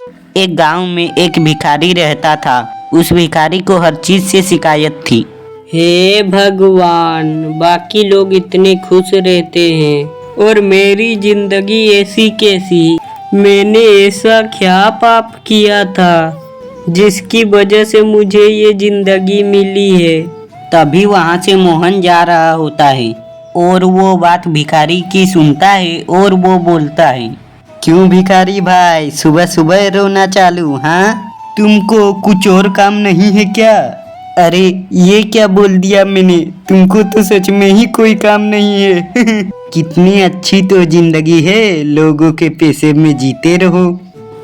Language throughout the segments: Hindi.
एक गांव में एक भिखारी रहता था। उस भिखारी को हर चीज से शिकायत थी। हे भगवान, बाकी लोग इतने खुश रहते हैं और मेरी जिंदगी ऐसी कैसी। मैंने ऐसा क्या पाप किया था जिसकी वजह से मुझे ये जिंदगी मिली है। तभी वहां से मोहन जा रहा होता है और वो बात भिखारी की सुनता है और वो बोलता है, क्यों भिखारी भाई, सुबह सुबह रोना चालू? हाँ, तुमको कुछ और काम नहीं है क्या? अरे ये क्या बोल दिया मैंने, तुमको तो सच में ही कोई काम नहीं है। कितनी अच्छी तो जिंदगी है, लोगों के पैसे में जीते रहो,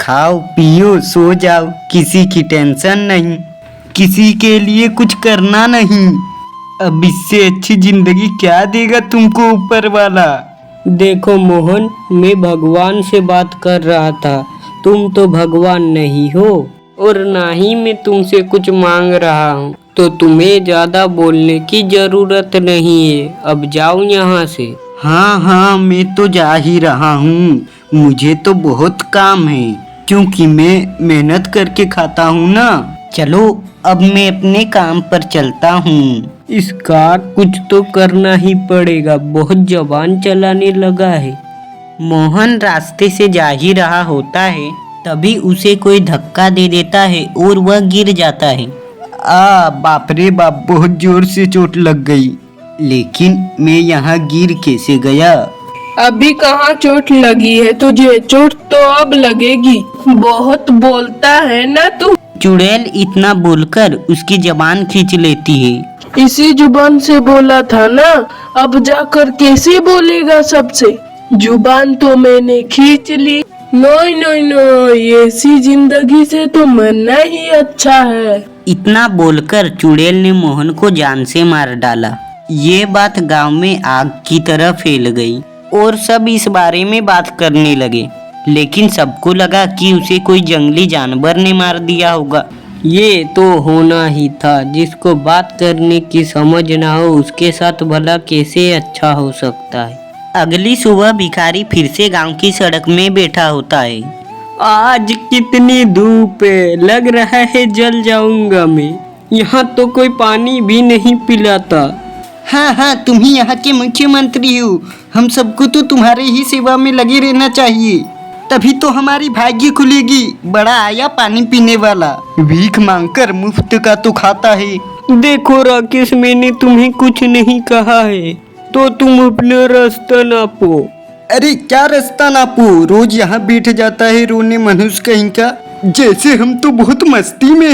खाओ पियो सो जाओ, किसी की टेंशन नहीं, किसी के लिए कुछ करना नहीं। अब इससे अच्छी जिंदगी क्या देगा तुमको ऊपर वाला? देखो मोहन, मैं भगवान से बात कर रहा था। तुम तो भगवान नहीं हो और ना ही मैं तुमसे कुछ मांग रहा हूँ, तो तुम्हें ज्यादा बोलने की जरूरत नहीं है। अब जाओ यहाँ से। हाँ हाँ, मैं तो जा ही रहा हूँ, मुझे तो बहुत काम है, क्योंकि मैं मेहनत करके खाता हूँ ना। चलो अब मैं अपने काम पर चलता हूँ। इसका कुछ तो करना ही पड़ेगा, बहुत जबान चलाने लगा है। मोहन रास्ते से जा ही रहा होता है, तभी उसे कोई धक्का दे देता है और वह गिर जाता है। बाप रे बाप, बहुत जोर से चोट लग गई, लेकिन मैं यहाँ गिर कैसे गया? अभी कहाँ चोट लगी है तुझे? चोट तो अब लगेगी। बहुत बोलता है ना तू। चुड़ैल इतना बोलकर उसकी जबान खींच लेती है। इसी जुबान से बोला था ना, अब जाकर कैसे बोलेगा सबसे? जुबान तो मैंने खींच ली। नहीं नहीं नहीं, ऐसी जिंदगी से तो मरना ही अच्छा है। इतना बोलकर चुड़ैल ने मोहन को जान से मार डाला। ये बात गांव में आग की तरह फैल गई और सब इस बारे में बात करने लगे, लेकिन सबको लगा कि उसे कोई जंगली जानवर ने मार दिया होगा। ये तो होना ही था, जिसको बात करने की समझ ना हो उसके साथ भला कैसे अच्छा हो सकता है। अगली सुबह भिखारी फिर से गांव की सड़क में बैठा होता है। आज कितनी धूप है, लग रहा है जल जाऊंगा मैं। यहाँ तो कोई पानी भी नहीं पिलाता। हाँ हाँ, तुम ही यहाँ के मुख्यमंत्री हो, हम सबको तो तुम्हारे ही सेवा में लगे रहना चाहिए, तभी तो हमारी भाग्य खुलेगी। बड़ा आया पानी पीने वाला, भीख मांगकर मुफ्त का तो खाता है। देखो राकेश, मैंने तुम्हें कुछ नहीं कहा है, तो तुम अपना रास्ता नापो। अरे क्या रास्ता नापो, रोज यहाँ बैठ जाता है रोने मनुष्य कहीं का, जैसे हम तो बहुत मस्ती में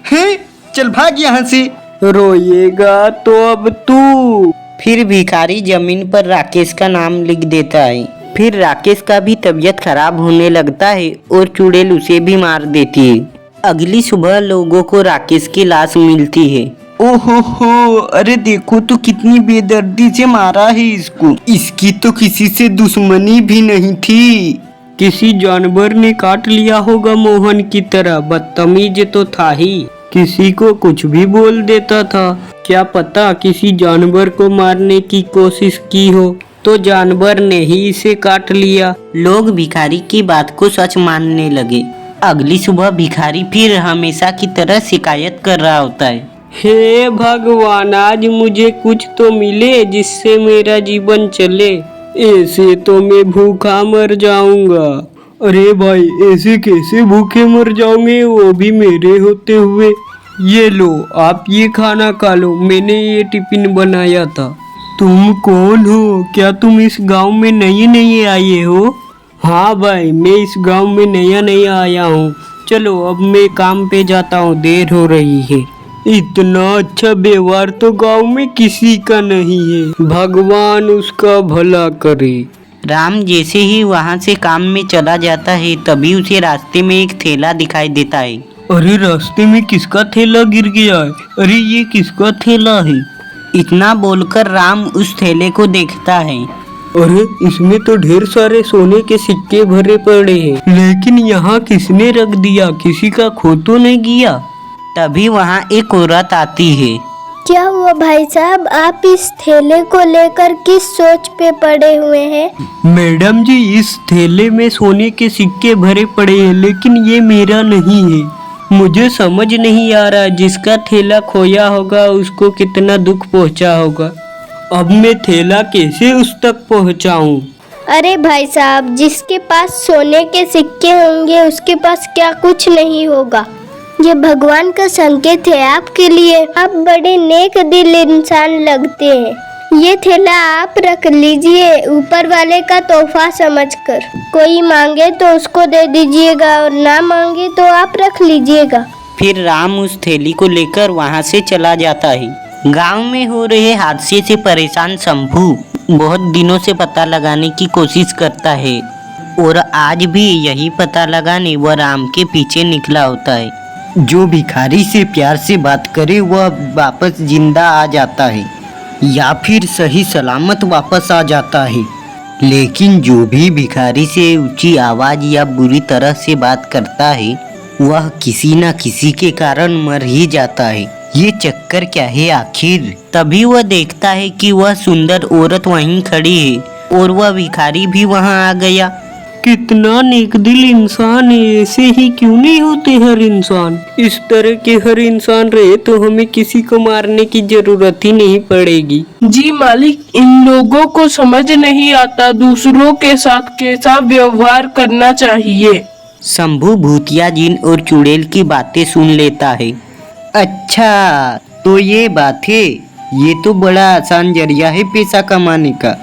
हैं? चल भाग यहाँ से। रोएगा तो अब तू। फिर भिखारी जमीन पर राकेश का नाम लिख देता है। फिर राकेश का भी तबीयत खराब होने लगता है और चुड़ैल उसे भी मार देती है। अगली सुबह लोगों को राकेश की लाश मिलती है। ओहो, अरे देखो तो कितनी बेदर्दी से मारा है इसको, इसकी तो किसी से दुश्मनी भी नहीं थी। किसी जानवर ने काट लिया होगा मोहन की तरह, बदतमीज तो था ही, किसी को कुछ भी बोल देता था। क्या पता किसी जानवर को मारने की कोशिश की हो तो जानवर ने ही इसे काट लिया। लोग भिखारी की बात को सच मानने लगे। अगली सुबह भिखारी फिर हमेशा की तरह शिकायत कर रहा होता है। हे भगवान, आज मुझे कुछ तो मिले जिससे मेरा जीवन चले, ऐसे तो मैं भूखा मर जाऊंगा। अरे भाई, ऐसे कैसे भूखे मर जाओगे, वो भी मेरे होते हुए? ये लो, आप ये खाना खा लो, मैंने ये टिफिन बनाया था। तुम कौन हो? क्या तुम इस गांव में नए आए हो? हाँ भाई, मैं इस गांव में नया आया हूँ। चलो अब मैं काम पे जाता हूँ, देर हो रही है। इतना अच्छा व्यवहार तो गांव में किसी का नहीं है, भगवान उसका भला करे। राम जैसे ही वहाँ से काम में चला जाता है, तभी उसे रास्ते में एक थैला दिखाई देता है। अरे रास्ते में किसका थैला गिर गया है? अरे ये किसका थैला है? इतना बोलकर राम उस थैले को देखता है। अरे इसमें तो ढेर सारे सोने के सिक्के भरे पड़े हैं, लेकिन यहाँ किसने रख दिया? किसी का खो तो नहीं गया? तभी वहाँ एक औरत आती है। क्या हुआ भाई साहब, आप इस थैले को लेकर किस सोच पे पड़े हुए हैं? मैडम जी, इस थैले में सोने के सिक्के भरे पड़े हैं, लेकिन ये मेरा नहीं है। मुझे समझ नहीं आ रहा जिसका थैला खोया होगा उसको कितना दुख पहुंचा होगा। अब मैं थैला कैसे उस तक पहुंचाऊं? अरे भाई साहब, जिसके पास सोने के सिक्के होंगे उसके पास क्या कुछ नहीं होगा। ये भगवान का संकेत है आपके लिए। आप बड़े नेक दिल इंसान लगते हैं। ये थैला आप रख लीजिए, ऊपर वाले का तोहफा समझकर। कोई मांगे तो उसको दे दीजिएगा और ना मांगे तो आप रख लीजिएगा। फिर राम उस थैली को लेकर वहाँ से चला जाता है। गांव में हो रहे हादसे से परेशान शंभू बहुत दिनों से पता लगाने की कोशिश करता है और आज भी यही पता लगाने वह राम के पीछे निकला होता है। जो भिखारी से प्यार से बात करे वह वापस जिंदा आ जाता है या फिर सही सलामत वापस आ जाता है, लेकिन जो भी भिखारी से ऊंची आवाज या बुरी तरह से बात करता है वह किसी न किसी के कारण मर ही जाता है। ये चक्कर क्या है आखिर? तभी वह देखता है कि वह सुंदर औरत वहीं खड़ी है और वह भिखारी भी वहां आ गया। कितना नेकदिल इंसान है, ऐसे ही क्यों नहीं होते हर इंसान? इस तरह के हर इंसान रहे तो हमें किसी को मारने की जरूरत ही नहीं पड़ेगी। जी मालिक, इन लोगों को समझ नहीं आता दूसरों के साथ कैसा व्यवहार करना चाहिए। शंभू भूतिया जिन और चुड़ैल की बातें सुन लेता है। अच्छा तो ये बात है, ये तो बड़ा आसान जरिया है पैसा कमाने का।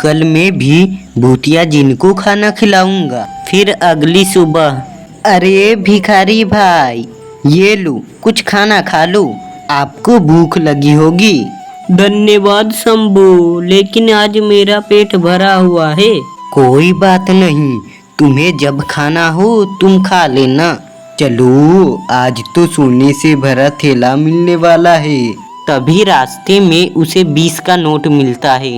कल मैं भी भूतिया जिन को खाना खिलाऊंगा। फिर अगली सुबह, अरे भिखारी भाई, ये लो कुछ खाना खा लो, आपको भूख लगी होगी। धन्यवाद शंभू, लेकिन आज मेरा पेट भरा हुआ है। कोई बात नहीं, तुम्हें जब खाना हो तुम खा लेना। चलो, आज तो सोने से भरा थैला मिलने वाला है। तभी रास्ते में उसे 20 का नोट मिलता है।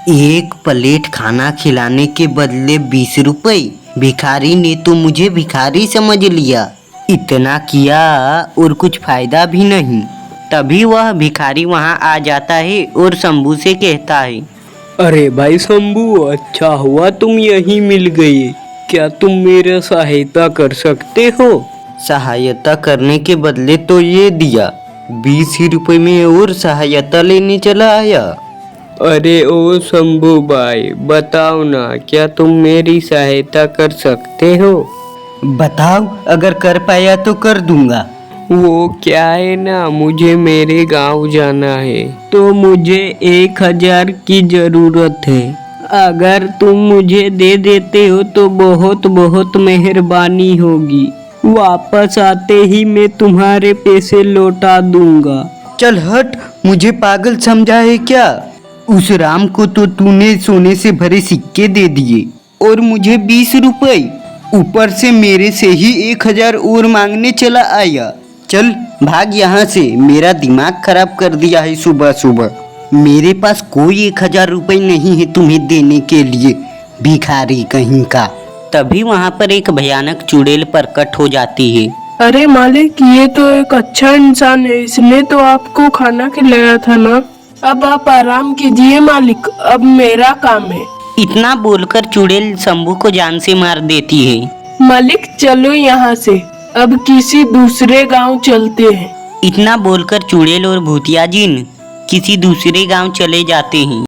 एक प्लेट खाना खिलाने के बदले 20 रुपए। भिखारी ने तो मुझे भिखारी समझ लिया। इतना किया और कुछ फायदा भी नहीं। तभी वह भिखारी वहां आ जाता है और शंभू से कहता है, अरे भाई शंभू, अच्छा हुआ तुम यहीं मिल गए। क्या तुम मेरा सहायता कर सकते हो? सहायता करने के बदले तो ये दिया, 20 ही रुपए में और सहायता लेने चला आया। अरे ओ शंभू भाई, बताओ ना, क्या तुम मेरी सहायता कर सकते हो? बताओ, अगर कर पाया तो कर दूंगा। वो क्या है ना, मुझे मेरे गांव जाना है तो मुझे 1000 की जरूरत है। अगर तुम मुझे दे देते हो तो बहुत बहुत मेहरबानी होगी। वापस आते ही मैं तुम्हारे पैसे लौटा दूंगा। चल हट, मुझे पागल समझा है क्या? उस राम को तो तूने सोने से भरे सिक्के दे दिए और मुझे 20 रुपए, ऊपर से मेरे से ही 1000 और मांगने चला आया। चल भाग यहाँ से, मेरा दिमाग खराब कर दिया है सुबह सुबह। मेरे पास कोई 1000 रुपए नहीं है तुम्हें देने के लिए, भिखारी कहीं का। तभी वहाँ पर एक भयानक चुड़ैल प्रकट हो जाती है। अरे मालिक, ये तो एक अच्छा इंसान है, इसने तो आपको खाना खिलाया था ना। अब आप आराम कीजिए मालिक, अब मेरा काम है। इतना बोलकर चुड़ैल शंभू को जान से मार देती है। मालिक चलो यहाँ से, अब किसी दूसरे गांव चलते हैं। इतना बोलकर चुड़ैल और भूतिया जिन किसी दूसरे गांव चले जाते हैं।